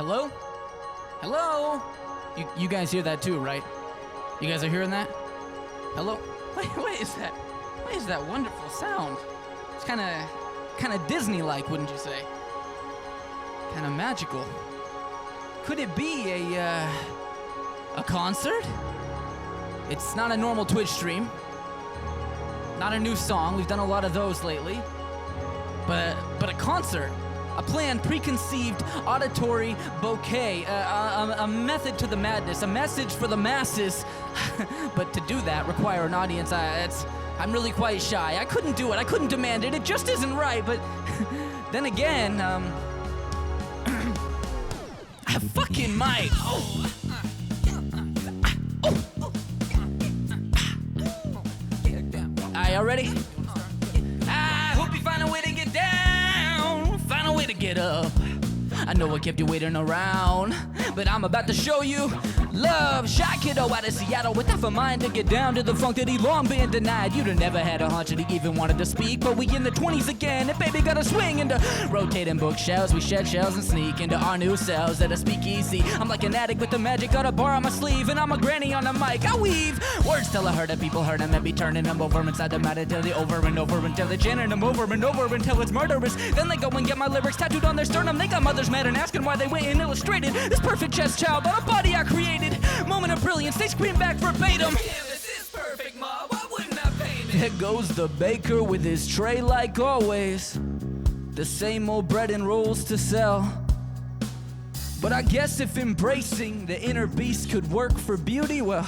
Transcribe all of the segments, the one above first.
Hello? Hello? You guys hear that too, right? You guys are hearing that? Hello? What is that? What is that wonderful sound? It's kind of Disney-like, wouldn't you say? Kind of magical. Could it be a concert? It's not a normal Twitch stream. Not a new song. We've done a lot of those lately. But a concert. A planned, preconceived, auditory bouquet, a method to the madness, a message for the masses. But to do that require an audience. I'm really quite shy. I couldn't do it. I couldn't demand it. It just isn't right. But then again, I fucking might. Alright, y'all ready? I hope you find a way to get down, find a way to get up. I know I kept you waiting around, but I'm about to show you love. Shy kiddo out of Seattle with half a mind to get down to the funk that he long been denied. You'd have never had a hunch that he even wanted to speak, but we in the 20s again, and baby gotta swing into rotating bookshelves. We shed shells and sneak into our new selves at a speakeasy. I'm like an addict with the magic, got a bar on my sleeve, and I'm a granny on the mic. I weave words till I heard it, people heard them, and be turning them over inside the matter till they over and over until they chanting them over and over until it's murderous. Then they go and get my lyrics tattooed on their sternum. They got mothers mad and asking why they went and illustrated this perfect chest child on a body I created. Moment of brilliance, they scream back verbatim. This is perfect, Ma, why wouldn't I paint it? There goes the baker with his tray like always. The same old bread and rolls to sell. But I guess if embracing the inner beast could work for beauty, well,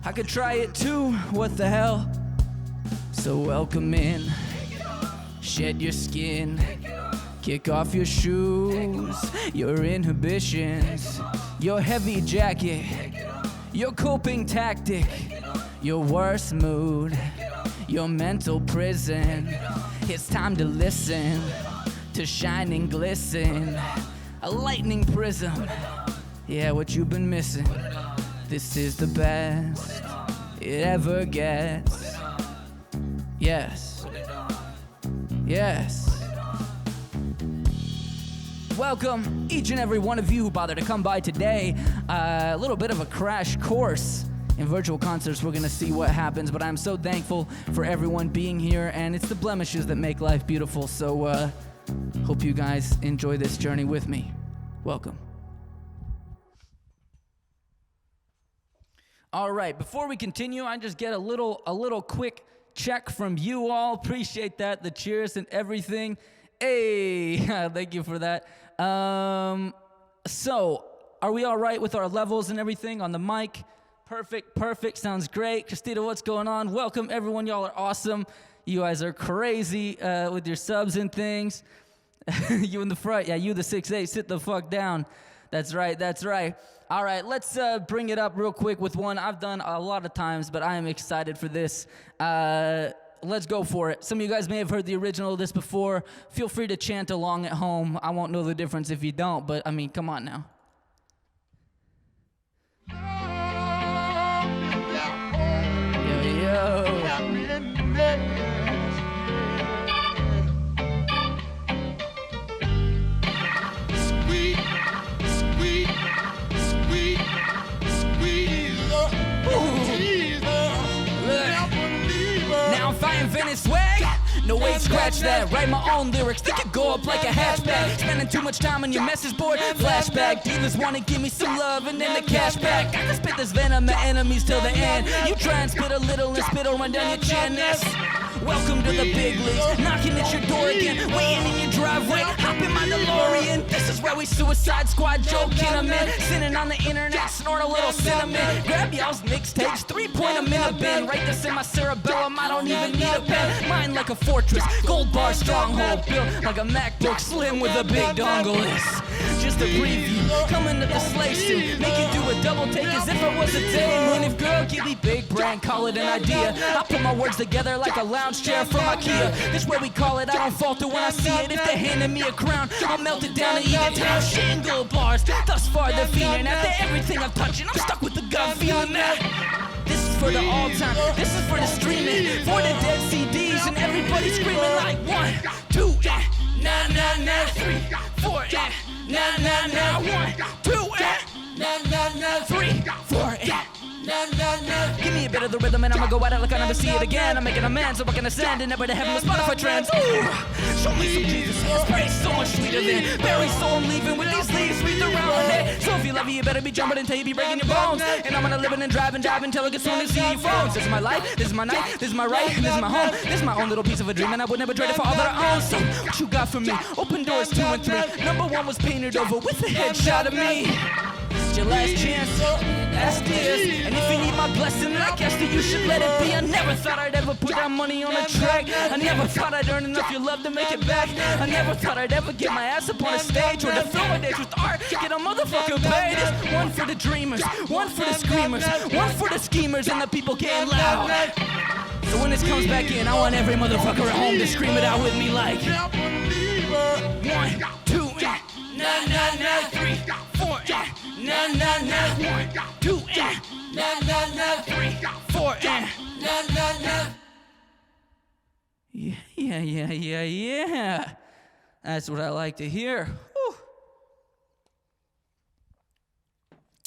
I could try it too, what the hell? So welcome in, shed your skin, kick off your shoes, your inhibitions, your heavy jacket, your coping tactic, your worst mood, your mental prison. It's time to listen to shine and glisten, a lightning prism. Yeah, what you've been missing. This is the best it ever gets. Yes. Yes. Welcome, each and every one of you who bothered to come by today. A little bit of a crash course in virtual concerts. We're gonna see what happens, but I'm so thankful for everyone being here, and it's the blemishes that make life beautiful. So, hope you guys enjoy this journey with me. Welcome. All right, before we continue, I just get a little quick check from you all. Appreciate that, the cheers and everything. Hey, thank you for that. So, are we all right with our levels and everything on the mic? Perfect, sounds great. Christina, what's going on? Welcome, everyone, y'all are awesome. You guys are crazy with your subs and things. You in the front, yeah, you the 6'8", sit the fuck down. That's right. All right, let's bring it up real quick with one I've done a lot of times, but I am excited for this. Let's go for it. Some of you guys may have heard the original of this before. Feel free to chant along at home. I won't know the difference if you don't, but I mean, come on now. Yo. Now I'm fighting Venice swag. No way, scratch that. Write my own lyrics, they could go up like a hatchback. Spending too much time on your message board. Flashback, dealers wanna give me some love and then the cash back. I can spit this venom at enemies till the end. You try and spit a little and spit'll run down your chin. Welcome to the big leagues, knocking at your door again, waiting in your driveway, hop in my DeLorean. This is where we Suicide Squad joking a man, sinning on the internet, snort a little cinnamon. Grab y'all's mixtapes, 3-point a minute bin. Write this in my cerebellum, I don't even need a pen. Mine like a fortress, gold bar stronghold, built like a MacBook Slim with a big dongle. It's just a preview, coming to the slay suit, make you do a double take as if I was a dame. And if girl give me big brand, call it an idea. I put my words together like a lounge chair from IKEA. This where we call it, I don't falter when I see it. If they handed me a crown, I'll melt it down and eat it. Town shingle bars, thus far they're fiending. After everything I'm touching, I'm stuck with the gut feeling that. This is for the all-time, this is for the streaming, for the dead CDs and everybody screaming like 1, 2, nah, nah, nah, 3, 4, nah, nah, nah, 1, of the rhythm and I'ma go at it like I never see it again. I'm making amends so I can ascend and never to heaven with Spotify trends. Ooh, show me some Jesus. Praise so much sweeter than Barry, so I'm leaving with these leaves sweet around it. So if you love me, you better be jumping until you be breaking your bones. And I'm gonna live and driving till I get soon to see your phones. This is my life, this is my night, this is my right, this is my home. This is my own little piece of a dream and I would never trade it for all that I own. So what you got for me? Open doors 2 and 3. Number 1 was painted over with a headshot of me. It's your last chance, ask this. And if you need my blessing, I guess that you should let it be. I never thought I'd ever put that money on a track. I never thought I'd earn enough your love to make it back. I never thought I'd ever get my ass up on a stage or to fill my days with art. Get a motherfucking paid. It's one for the dreamers, one for the screamers, one for the schemers and the people getting loud. So when this comes back in, I want every motherfucker at home to scream it out with me like 1, 2, na na na, 3, 4, na na na, 1, 2, na na na, 3, 4, na na na. Yeah. That's what I like to hear. Whew.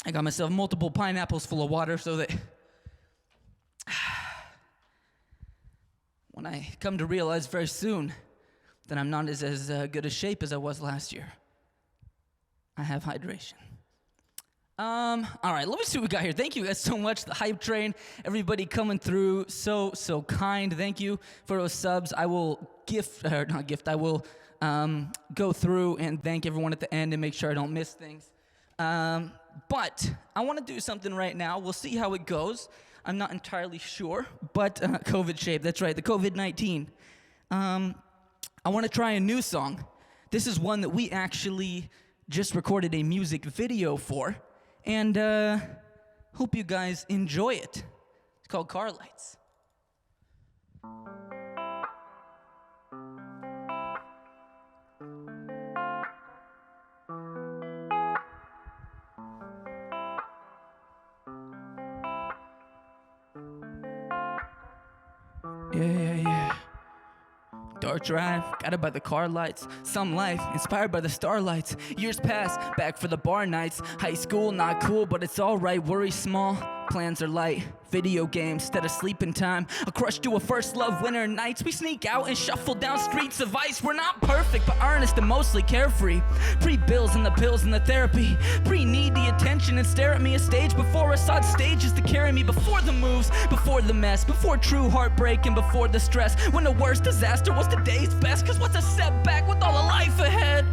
I got myself multiple pineapples full of water so that when I come to realize very soon that I'm not as good a shape as I was last year, I have hydration. All right, let me see what we got here. Thank you guys so much. The hype train, everybody coming through, so kind. Thank you for those subs. I will I will go through and thank everyone at the end and make sure I don't miss things. But I want to do something right now. We'll see how it goes. I'm not entirely sure, but COVID shape, that's right, the COVID-19. I want to try a new song. This is one that we actually just recorded a music video for, and hope you guys enjoy it. It's called Car Lights. Yeah. Dark drive, guided by the car lights. Some life, inspired by the starlights. Years pass, back for the bar nights. High school, not cool, but it's alright. Worry small, plans are light. Video games, instead of sleeping time. A crush to a first love, winter nights. We sneak out and shuffle down streets of ice. We're not perfect, but earnest and mostly carefree. Pre-bills and the pills and the therapy. Pre-need the attention and stare at me. A stage before us, odd stages to carry me. Before the moves, before the mess. Before true heartbreak and before the stress. When the worst disaster was the day's best. Cause what's a setback with all the life ahead?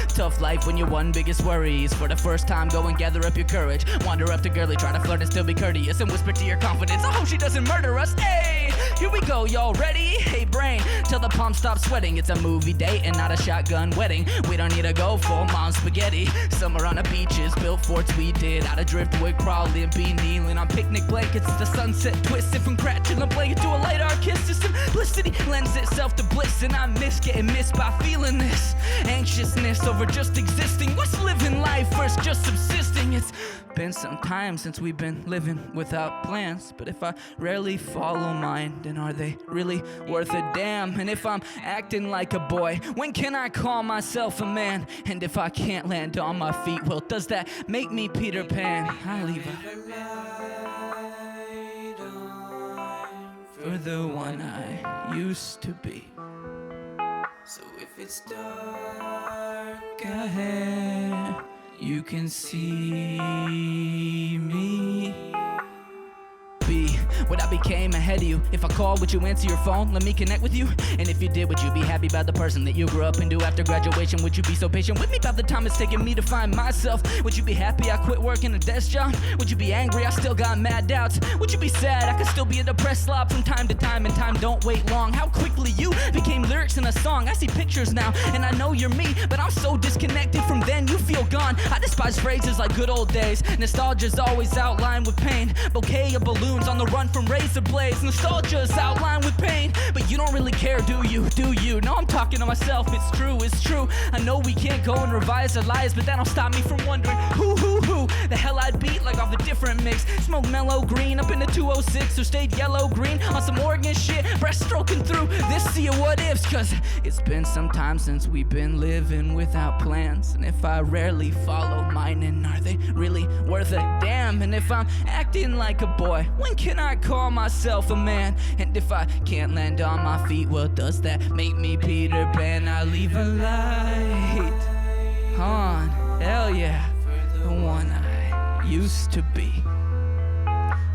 Tough life when your one biggest worries. For the first time, go and gather up your courage. Wander up to girlie, try to flirt and still be courteous. And whisper to your confidence, I hope she doesn't murder us. Hey, here we go, y'all ready? Hey brain, till the palms stop sweating. It's a movie date and not a shotgun wedding. We don't need to go full mom spaghetti. Summer on the beaches, built forts we did. Out of driftwood, crawling, be kneeling on picnic blankets. The sunset twisted from cratching a blanket to a light art kiss. The simplicity lends itself to bliss. And I miss getting missed by feeling this anxiousness over just existing. What's living life versus just subsisting? It's been some time since we've been living without plans. But if I rarely follow mine, then are they really worth a damn? And if I'm acting like a boy, when can I call myself a man? And if I can't land on my feet, well, does that make me Peter Pan? I leave a for the one I used to be. So if it's dark ahead, you can see me. Be what I became ahead of you. If I called, would you answer your phone? Let me connect with you. And if you did, would you be happy about the person that you grew up into after graduation? Would you be so patient with me about the time it's taken me to find myself? Would you be happy I quit working a desk job? Would you be angry I still got mad doubts? Would you be sad I could still be a depressed slob from time to time? And time don't wait long. How quickly you became lyrics in a song. I see pictures now and I know you're me, but I'm so disconnected from then. You feel gone. I despise phrases like good old days. Nostalgia's always outlined with pain. Bouquet of balloons on the run from razor blades. Nostalgia's outlined with pain, but you don't really care, do you? Do you? No, I'm talking to myself. It's true. I know we can't go and revise our lives, but that don't stop me from wondering who the hell I'd beat like off a different mix. Smoke mellow green up in the 206 or stayed yellow green on some Oregon shit. Breaststroking through this sea of what ifs, cause it's been some time since we've been living without plans. And if I rarely follow mine, and are they really worth a damn? am? And if I'm acting like a boy, when can I call myself a man? And if I can't land on my feet, well, does that make me Peter Pan? I leave a light on, hell yeah, the one I used to be.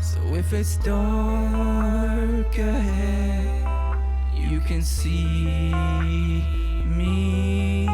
So if it's dark ahead, you can see me.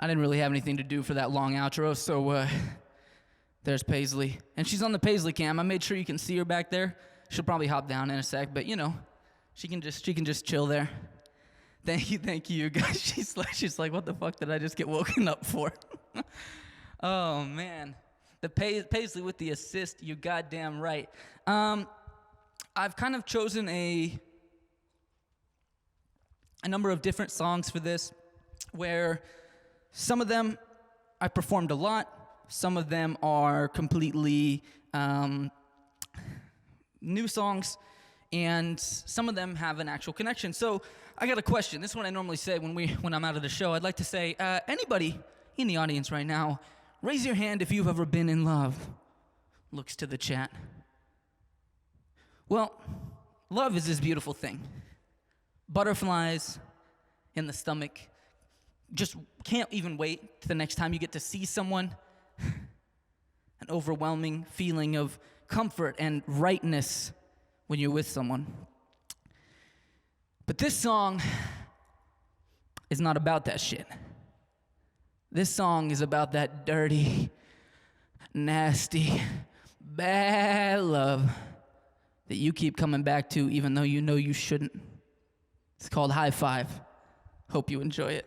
I didn't really have anything to do for that long outro, so there's Paisley. And she's on the Paisley cam. I made sure you can see her back there. She'll probably hop down in a sec, but you know, she can just chill there. Thank you, guys. She's like, what the fuck did I just get woken up for? Oh man, the Paisley with the assist. You goddamn right. I've kind of chosen a number of different songs for this, where some of them I performed a lot. Some of them are completely new songs, and some of them have an actual connection. So I got a question. This is what I normally say when I'm out of the show. I'd like to say, anybody in the audience right now, raise your hand if you've ever been in love. Looks to the chat. Well, love is this beautiful thing. Butterflies in the stomach. Just can't even wait to the next time you get to see someone. An overwhelming feeling of comfort and rightness when you're with someone. But this song is not about that shit. This song is about that dirty, nasty, bad love that you keep coming back to even though you know you shouldn't. It's called High Five. Hope you enjoy it.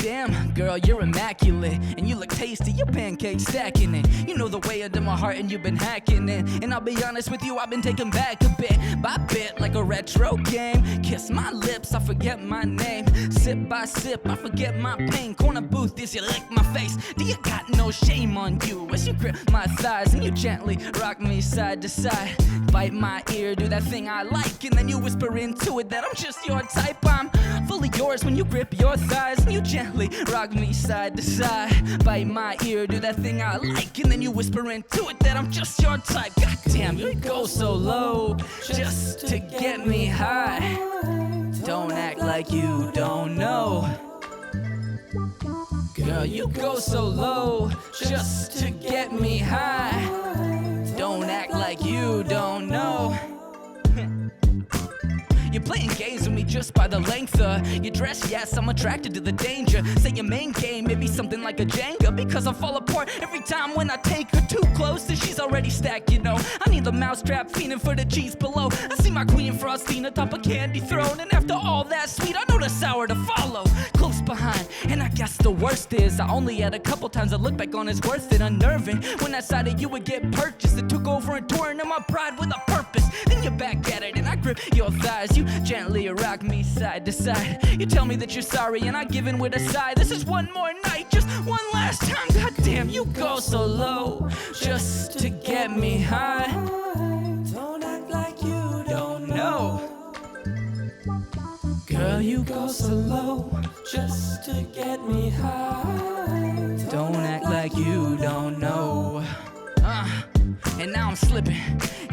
Damn, girl, you're immaculate, and you look tasty, your pancake stacking it. You know the way into my heart, and you've been hacking it. And I'll be honest with you, I've been taken back a bit by bit, like a retro game. Kiss my lips, I forget my name. Sip by sip, I forget my pain. Corner booth, this you lick my face. Do you got no shame on you? As you grip my thighs, and you gently rock me side to side. Bite my ear, do that thing I like, and then you whisper into it that I'm just your type. I'm fully yours when you grip your thighs, and you gently rock me side to side. Bite my ear, do that thing I like, and then you whisper into it that I'm just your type. Goddamn, you go so low just to get me high. Don't act like you don't know. Girl, you go so low just to get me high. Don't act like you don't know. You're playing games with me just by the length of your dress, yes, I'm attracted to the danger. Say your main game, maybe something like a Jenga, because I fall apart every time when I take her too close, and she's already stacked, you know. I need the mousetrap, fiending for the cheese below. I see my queen Frosty atop a candy throne, and after all that sweet, I know the sour to follow. Close behind, and I guess the worst is I only had a couple times I look back on as worth it. Unnerving when I decided you would get purchased. It took over and tore into my pride with a purpose. Then you're back at it, and I grip your thighs. You gently rock me side to side. You tell me that you're sorry, and I give in with a sigh. This is one more night, just one last time. Goddamn, you go so low just to get me high. Don't act like you don't know. Girl, you go so low just to get me high. Don't act like you don't know. And now I'm slipping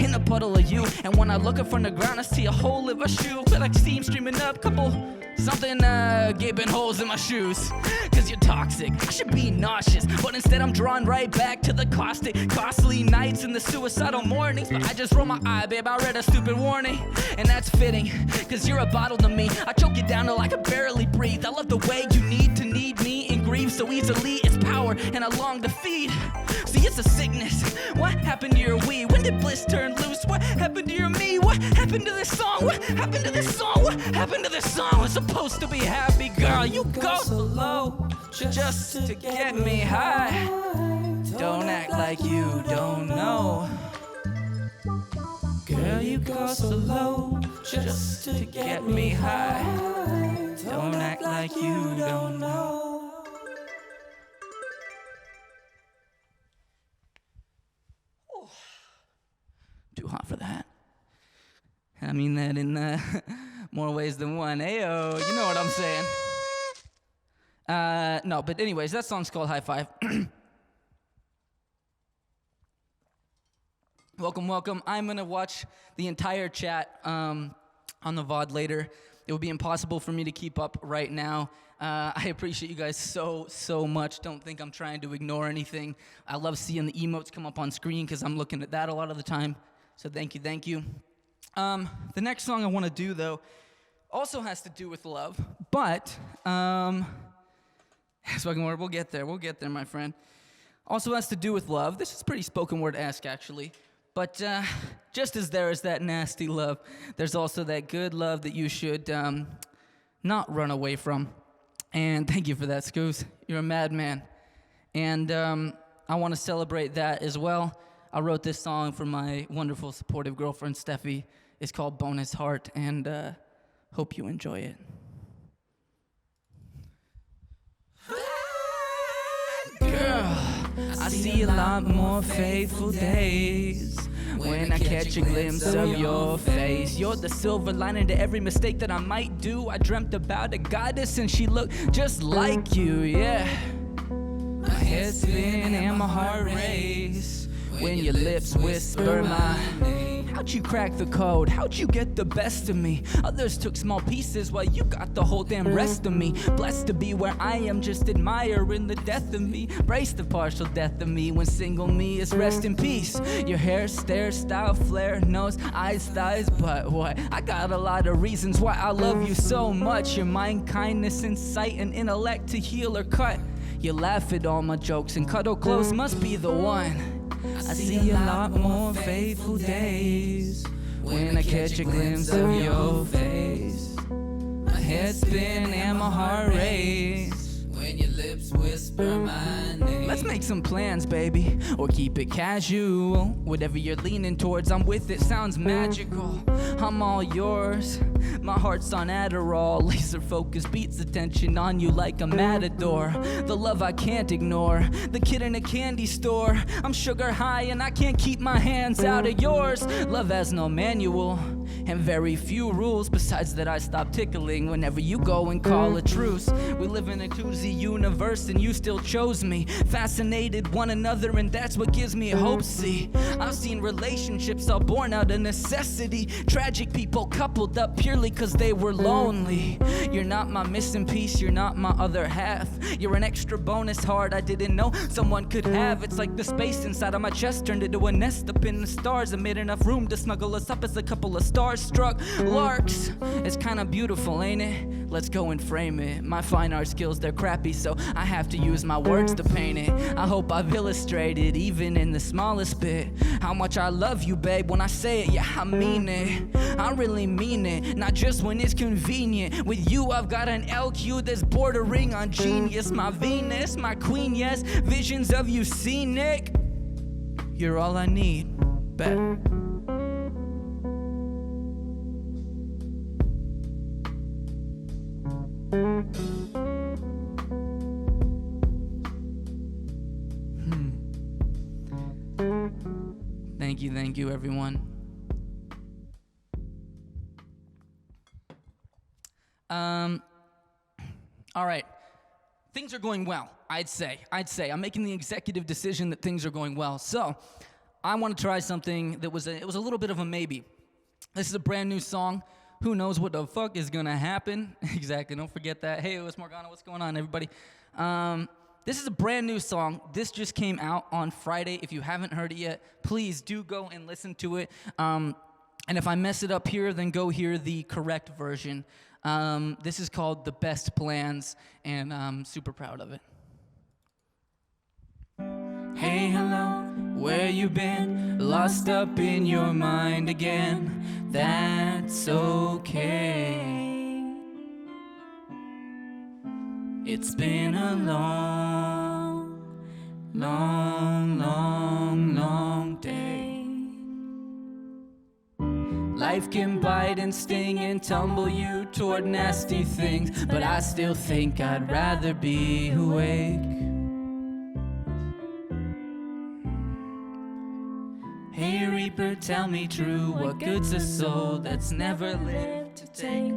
in a puddle of you. And when I look up from the ground, I see a hole in my shoe. Feel like steam streaming up, something gaping holes in my shoes. Cause you're toxic, I should be nauseous, but instead I'm drawn right back to the costly nights and the suicidal mornings. But I just roll my eye, babe, I read a stupid warning. And that's fitting, cause you're a bottle to me. I choke you down till I can barely breathe. I love the way you need me and grieve so easily. It's power and I long to feed. See, it's a sickness. What happened to your weed? When did bliss turn loose? What happened to your me? What happened to this song? What happened to this song? What happened to this song? We're supposed to be happy, girl. You go so low just to get me high. Don't act like you don't know. Girl, you go so low just to get me high. Don't act like you don't know. Too hot for that. I mean that in more ways than one. Ayo, you know what I'm saying. No, but anyways, that song's called High Five. Welcome. I'm gonna watch the entire chat on the VOD later. It would be impossible for me to keep up right now. I appreciate you guys so much. Don't think I'm trying to ignore anything. I love seeing the emotes come up on screen because I'm looking at that a lot of the time. So thank you. The next song I want to do, though, also has to do with love, but spoken word, we'll get there, my friend. Also has to do with love. This is pretty spoken word-esque, actually. But just as there is that nasty love, there's also that good love that you should not run away from. And thank you for that, Scoos. You're a madman. And I want to celebrate that as well. I wrote this song for my wonderful, supportive girlfriend, Steffi. It's called Bonus Heart, and hope you enjoy it. Girl, I see a lot more faithful days when I catch a glimpse of your face. You're the silver lining to every mistake that I might do. I dreamt about a goddess and she looked just like you, yeah. My head spin and my heart race when your lips whisper my name. How'd you crack the code? How'd you get the best of me? Others took small pieces while you got the whole damn rest of me. Blessed to be where I am, just admiring the death of me. Brace the partial death of me when single me is rest in peace. Your hair, stare, style, flare, nose, eyes, thighs, but what? I got a lot of reasons why I love you so much. Your mind, kindness, insight, and intellect to heal or cut. You laugh at all my jokes and cuddle close must be the one. I see a lot more faithful days when I catch a glimpse of your face. My head spin and my heart race when your lips whisper my name. Let's make some plans, baby, or keep it casual. Whatever you're leaning towards, I'm with it, sounds magical. I'm all yours, my heart's on Adderall. Laser focus beats attention on you like a matador. The love I can't ignore, the kid in a candy store. I'm sugar high and I can't keep my hands out of yours. Love has no manual and very few rules. Besides that, I stop tickling whenever you go and call a truce. We live in a cozy universe and you still chose me. Fascinated one another and that's what gives me hope. See, I've seen relationships all born out of necessity. Tragic people coupled up purely cause they were lonely. You're not my missing piece, you're not my other half. You're an extra bonus heart I didn't know someone could have. It's like the space inside of my chest turned into a nest up in the stars and made enough room to snuggle us up as a couple of star-struck larks. It's kinda beautiful, ain't it? Let's go and frame it. My fine art skills, they're crappy, so I have to use my words to paint it. I hope I've illustrated, even in the smallest bit, how much I love you, babe. When I say it, yeah, I mean it. I really mean it, not just when it's convenient. With you, I've got an LQ that's bordering on genius. My Venus, my queen, yes, visions of you scenic. You're all I need, bet. Thank you, everyone. All right. Things are going well, I'd say. I'm making the executive decision that things are going well. So, I want to try something that it was a little bit of a maybe. This is a brand new song. Who knows what the fuck is gonna happen? Exactly, don't forget that. Hey, it's Morgana, what's going on, everybody? This is a brand new song. This just came out on Friday. If you haven't heard it yet, please do go and listen to it. And if I mess it up here, then go hear the correct version. This is called The Best Plans, and I'm super proud of it. Hey, hello, where you been? Lost up in your mind again. That's okay. It's been a long, long, long, long day. Life can bite and sting and tumble you toward nasty things, but I still think I'd rather be awake. Hey Reaper, tell me true, what good's a soul that's never lived to take?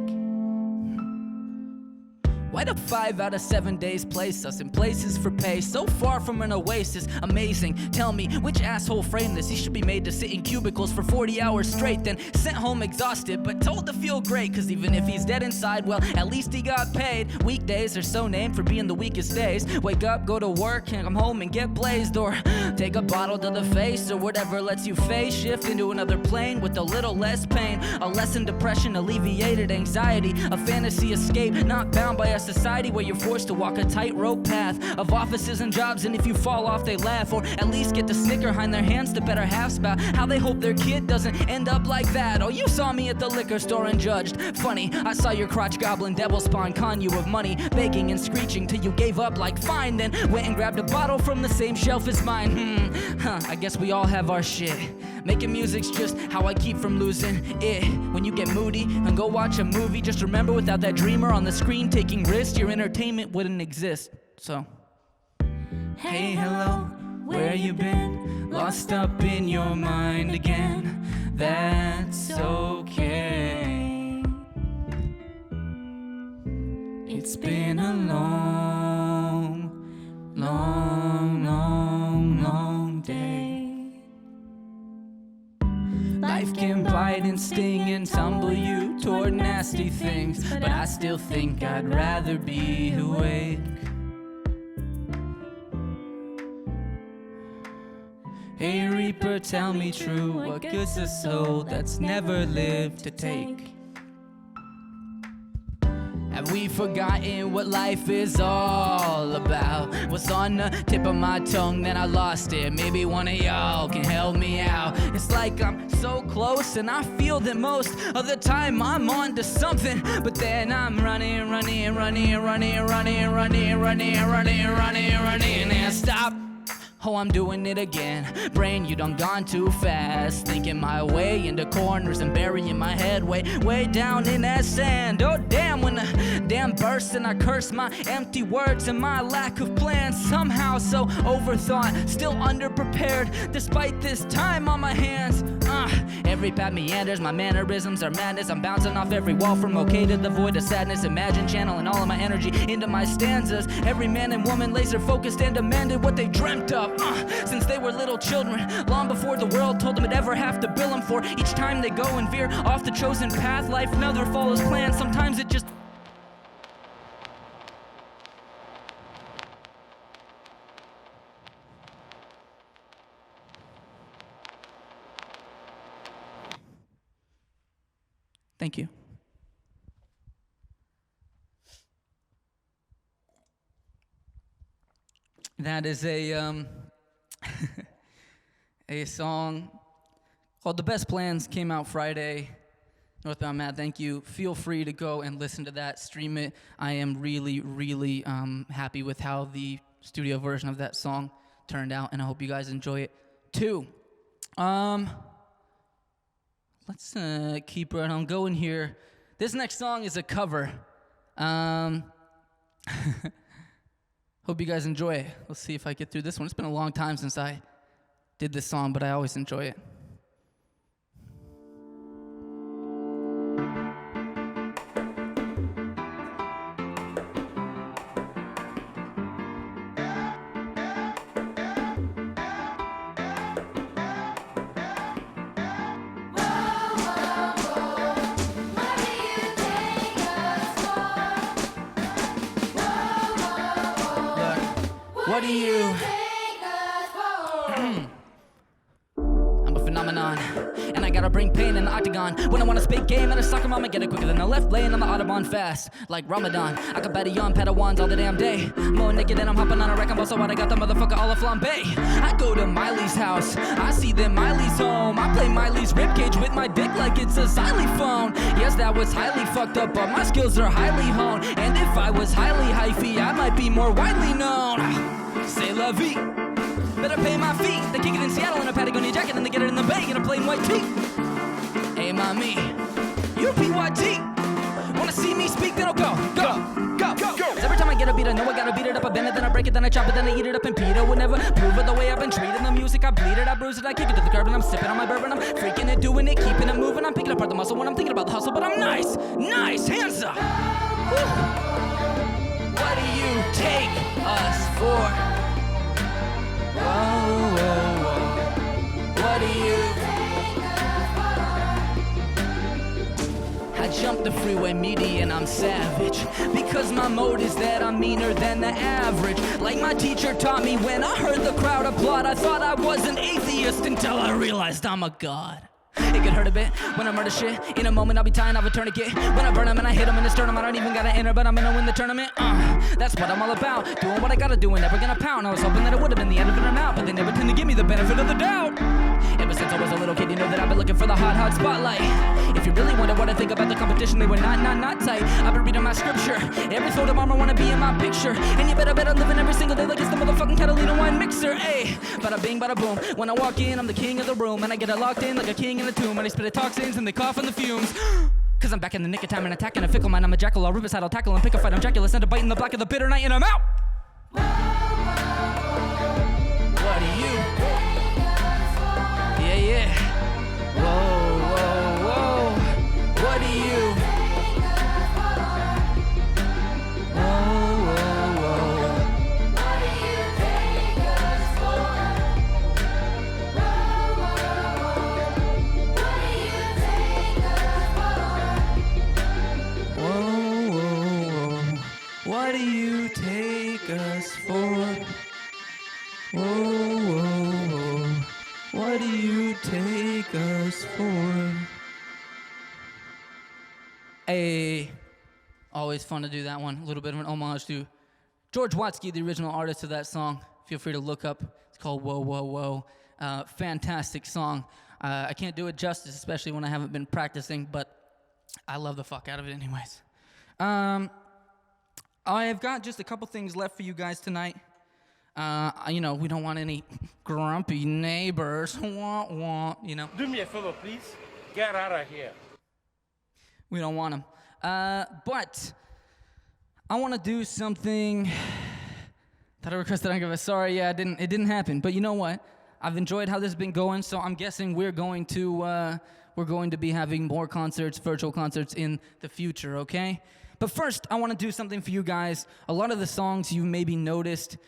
Why do 5 out of 7 days place us in places for pay? So far from an oasis, amazing. Tell me, which asshole framed this? He should be made to sit in cubicles for 40 hours straight, then sent home exhausted, but told to feel great. Cause even if he's dead inside, well, at least he got paid. Weekdays are so named for being the weakest days. Wake up, go to work, and come home and get blazed. Or take a bottle to the face, or whatever lets you phase shift into another plane with a little less pain. A lesson depression, alleviated anxiety, a fantasy escape, not bound by a society where you're forced to walk a tightrope path of offices and jobs, and if you fall off they laugh, or at least get to snicker behind their hands to better halves about how they hope their kid doesn't end up like that. Oh, you saw me at the liquor store and judged. Funny, I saw your crotch goblin devil spawn con you of money, begging and screeching till you gave up like fine, then went and grabbed a bottle from the same shelf as mine. I guess we all have our shit. Making music's just how I keep from losing it. When you get moody and go watch a movie, just remember without that dreamer on the screen taking risks, your entertainment wouldn't exist. So, hey, hello, where you been? Lost up in your mind again. That's okay. It's been a long, long, long, long day. Life can bite and sting and tumble you toward nasty things, but I still think I'd rather be awake. Hey Reaper, tell me true, what good's a soul that's never lived to take? Have we forgotten what life is all about? What's on the tip of my tongue, then I lost it. Maybe one of y'all can help me out. It's like I'm so close and I feel that most of the time I'm on to something, but then I'm running and stop. Oh, I'm doing it again. Brain, you done gone too fast. Thinking my way into corners and burying my head way down in that sand. Oh, damn, when the dam bursts and I curse my empty words and my lack of plans. Somehow so overthought, still underprepared, despite this time on my hands. Every path meanders, my mannerisms are madness. I'm bouncing off every wall from okay to the void of sadness. Imagine channeling all of my energy into my stanzas. Every man and woman laser focused and demanded what they dreamt of since they were little children, long before the world told them it'd ever have to bill them for each time they go and veer off the chosen path. Life never follows plans, sometimes it just Thank you. That is a a song called The Best Plans, came out Friday. Northbound Matt, thank you. Feel free to go and listen to that, stream it. I am really, really happy with how the studio version of that song turned out, and I hope you guys enjoy it too. Let's keep right on going here. This next song is a cover. Hope you guys enjoy it. Let's see if I get through this one. It's been a long time since I did this song, but I always enjoy it. What do you? I'm a phenomenon, and I gotta bring pain in the octagon. When I wanna speak game and a soccer mom, I get it quicker than the left lane on the Audubon fast, like Ramadan. I could Yawn Padawans all the damn day. More naked than I'm hopping on a wrecking ball, so what I got the motherfucker all a flambe. I go to Miley's house, I see that Miley's home. I play Miley's ribcage with my dick like it's a xylophone. Yes, that was highly fucked up, but my skills are highly honed. And if I was highly hyphy, I might be more widely known. C'est la vie. Better pay my fee. They kick it in Seattle in a Patagonia jacket, and they get it in the Bay in a plain white tee. Hey, mommy, you PYT. Wanna see me speak? Then I'll go. Cause every time I get a beat, I know I gotta beat it up. I bend it, then I break it, then I chop it, then I eat it up. And Peter would never prove it the way I've been treating the music. I bleed it, I bruise it, I kick it to the curb, and I'm sipping on my bourbon. I'm freaking it, doing it, keeping it moving. I'm picking apart the muscle when I'm thinking about the hustle, but I'm nice, hands up. Woo. What do you take us for? Whoa, whoa, whoa. What do you? I jump the freeway median, I'm savage. Because my mode is that I'm meaner than the average. Like my teacher taught me when I heard the crowd applaud. I thought I was an atheist until I realized I'm a god. It could hurt a bit when I murder shit. In a moment I'll be tying off a tourniquet. When I burn them and I hit them in the sternum, I don't even gotta enter, but I'm gonna win the tournament. That's what I'm all about. Doing what I gotta do and never gonna pout. I was hoping that it would've been the end of it or not, but they never tend to give me the benefit of the doubt. Ever since I was a little kid, you know that I've been looking for the hot spotlight. If you really wonder what I think about the competition, they were not tight. I've been reading my scripture. Every throat of armor wanna be in my picture. And you better bet I'm living every single day like it's the motherfucking Catalina wine mixer. Ayy, bada bing, bada boom. When I walk in, I'm the king of the room. And I get it locked in like a king in a tomb. And I spit a toxins and they cough on the fumes. Cause I'm back in the nick of time and attacking a fickle mind. I'm a jackal, I'll rip aside, I'll tackle and pick a fight. I'm Dracula, send a bite in the black of the bitter night and I'm out. What do you? Yeah. Whoa. What do you? What do you take us for? Whoa. What do you take us for? Hey, always fun to do that one. A little bit of an homage to George Watsky, the original artist of that song. Feel free to look up. It's called Whoa. Fantastic song. I can't do it justice, especially when I haven't been practicing, but I love the fuck out of it anyways. I've got just a couple things left for you guys tonight. We don't want any grumpy neighbors. Do me a favor, please. Get out of here. We don't want them. But I want to do something that I requested. Sorry, it didn't happen. But you know what? I've enjoyed how this has been going, so I'm guessing we're going to be having more concerts, virtual concerts in the future, okay? But first, I want to do something for you guys. A lot of the songs you may have noticed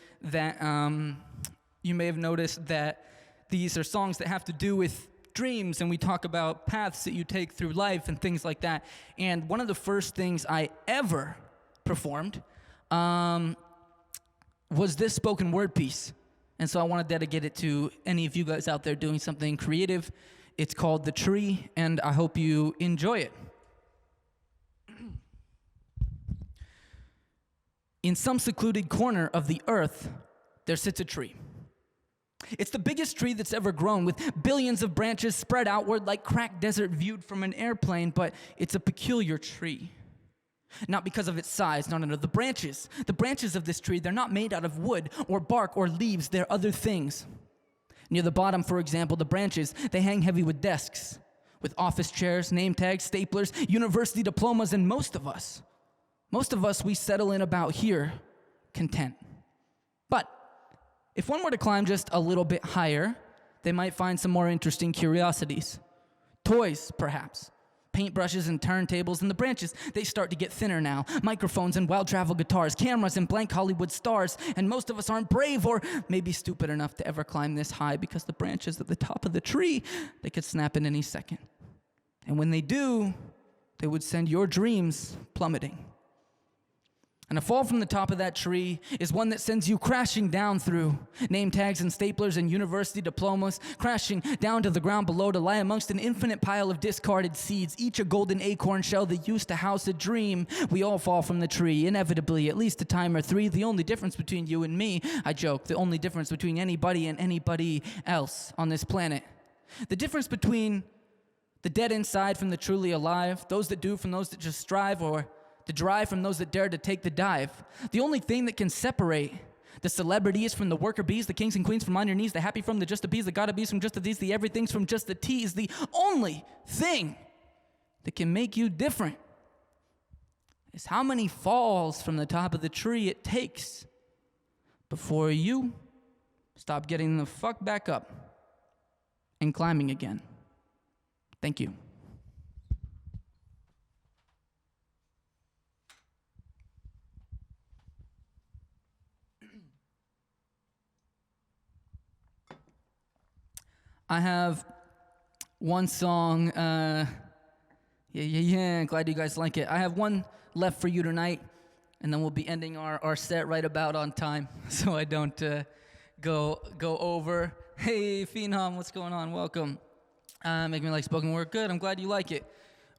that these are songs that have to do with dreams, and we talk about paths that you take through life and things like that. And one of the first things I ever performed was this spoken word piece. And so I want to dedicate it to any of you guys out there doing something creative. It's called The Tree, and I hope you enjoy it. In some secluded corner of the earth, there sits a tree. It's the biggest tree that's ever grown, with billions of branches spread outward like cracked desert viewed from an airplane, but it's a peculiar tree. Not because of its size, no, the branches. The branches of this tree, they're not made out of wood or bark or leaves, they're other things. Near the bottom, for example, the branches, they hang heavy with desks, with office chairs, name tags, staplers, university diplomas, and most of us, we settle in about here, content. But if one were to climb just a little bit higher, they might find some more interesting curiosities. Toys, perhaps. Paintbrushes and turntables, and the branches, they start to get thinner now. Microphones and well-traveled guitars, cameras and blank Hollywood stars, and most of us aren't brave or maybe stupid enough to ever climb this high because the branches at the top of the tree, they could snap in any second. And when they do, they would send your dreams plummeting. And a fall from the top of that tree is one that sends you crashing down through name tags and staplers and university diplomas, crashing down to the ground below to lie amongst an infinite pile of discarded seeds, each a golden acorn shell that used to house a dream. We all fall from the tree, inevitably, at least a time or three. The only difference between you and me, I joke, the only difference between anybody and anybody else on this planet. The difference between the dead inside from the truly alive, those that do from those that just strive, or the drive from those that dare to take the dive. The only thing that can separate the celebrities from the worker bees, the kings and queens from on your knees, the happy from the just the bees, the gotta bees from just the these, the everythings from just the teas. The only thing that can make you different is how many falls from the top of the tree it takes before you stop getting the fuck back up and climbing again. Thank you. I have one song, glad you guys like it. I have one left for you tonight, and then we'll be ending our set right about on time, so I don't go over. Hey, Phenom, what's going on? Welcome. Make me like spoken word. Good, I'm glad you like it.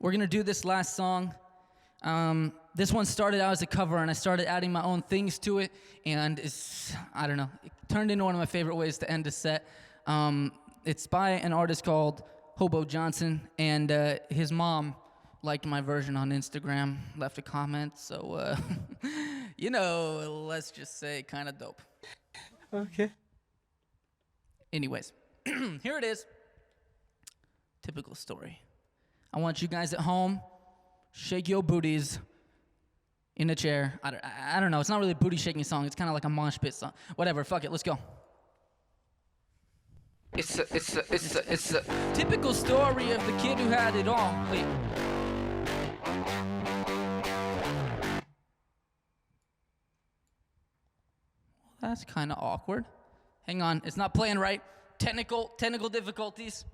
We're gonna do this last song. This one started out as a cover, and I started adding my own things to it, and it turned into one of my favorite ways to end a set. It's by an artist called Hobo Johnson, and his mom liked my version on Instagram, left a comment, so, let's just say kind of dope. Okay. Anyways, here it is. Typical story. I want you guys at home, shake your booties in a chair. I don't know, it's not really a booty shaking song, it's kind of like a mosh pit song. Whatever, fuck it, let's go. It's a typical story of the kid who had it all. Wait. Well, that's kind of awkward. Hang on, it's not playing right. Technical difficulties.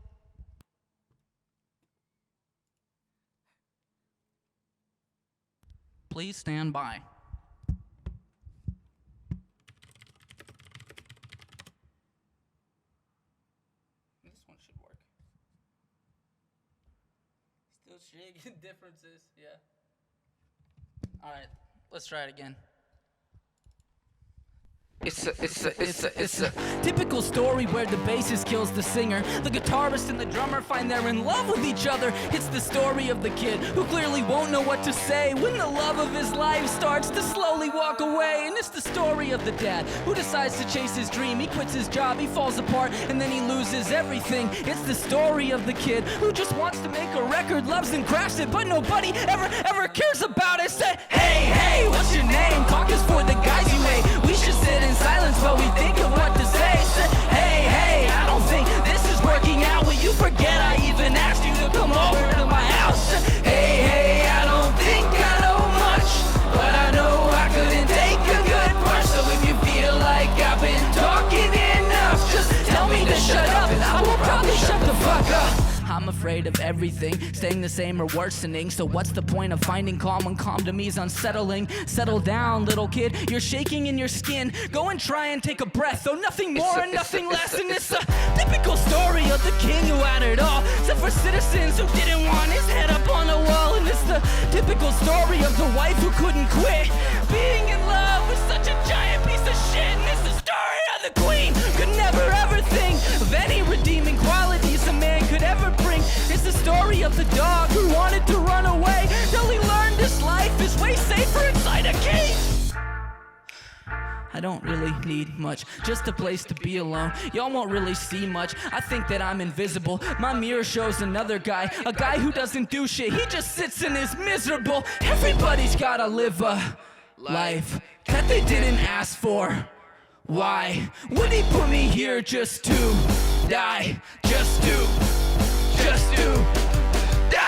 Please stand by. Shaking differences, yeah. All right, let's try it again. It's a typical story where the bassist kills the singer. The guitarist and the drummer find they're in love with each other. It's the story of the kid who clearly won't know what to say when the love of his life starts to slowly walk away. And it's the story of the dad who decides to chase his dream. He quits his job, he falls apart, and then he loses everything. It's the story of the kid who just wants to make a record, loves and crafts it, but nobody ever cares about it. Say, hey, what's your name? Talk is for the guys you hate. We should sit in silence while we think of what to say. Say, hey, I don't think this is working out. Will you forget I even asked you to come over to my house? Say, hey, I don't think I know much, but I know I couldn't take a good punch. So if you feel like I've been talking enough, just tell me to shut up and I will probably shut the fuck up. I'm afraid of everything, staying the same or worsening. So what's the point of finding calm when calm to me is unsettling? Settle down, little kid, you're shaking in your skin. Go and try and take a breath, though nothing more and nothing less. And it's a typical story of the king who had it all, except for citizens who didn't want his head up on the wall. And it's the typical story of the wife who couldn't quit being in love with such a giant piece of shit. And it's the story of the queen could never ever think of any redeeming qualities a man could ever bring. It's the story of the dog who wanted to run away till he learned this life is way safer inside a cage. I don't really need much, just a place to be alone. Y'all won't really see much, I think that I'm invisible. My mirror shows another guy, a guy who doesn't do shit, he just sits and is miserable. Everybody's gotta live a life that they didn't ask for. Why would he put me here just to die? Just to die.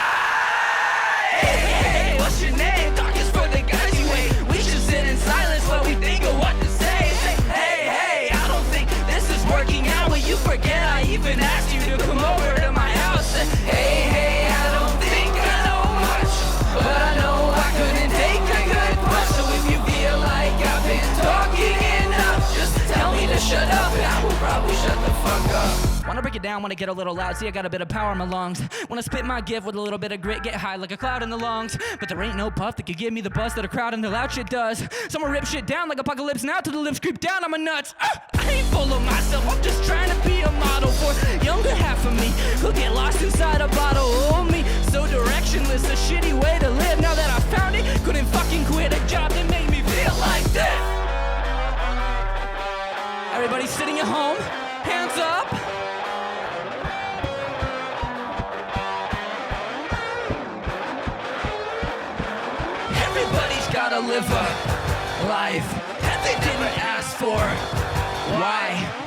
Hey, what's your name? Talk is for the guys you hate. We should sit in silence while we think of what to say. Say, hey, I don't think this is working out. Will you forget I even asked you to come over to my house? Say, hey, I don't think I know much, but I know I couldn't take a good punch. So if you feel get down, wanna get a little loud. See, I got a bit of power in my lungs. Wanna spit my gift with a little bit of grit, get high like a cloud in the lungs. But there ain't no puff that could give me the buzz that a crowd and the loud shit does. Someone rip shit down like apocalypse now till the lips creep down on my nuts. I ain't full of myself, I'm just trying to be a model for younger half of me who'll get lost inside a bottle. Oh, me, so directionless, a shitty way to live. Now that I found it, couldn't fucking quit a job that made me feel like this. Everybody sitting at home, hands up. Everybody's gotta live a life that they didn't ask for. Why?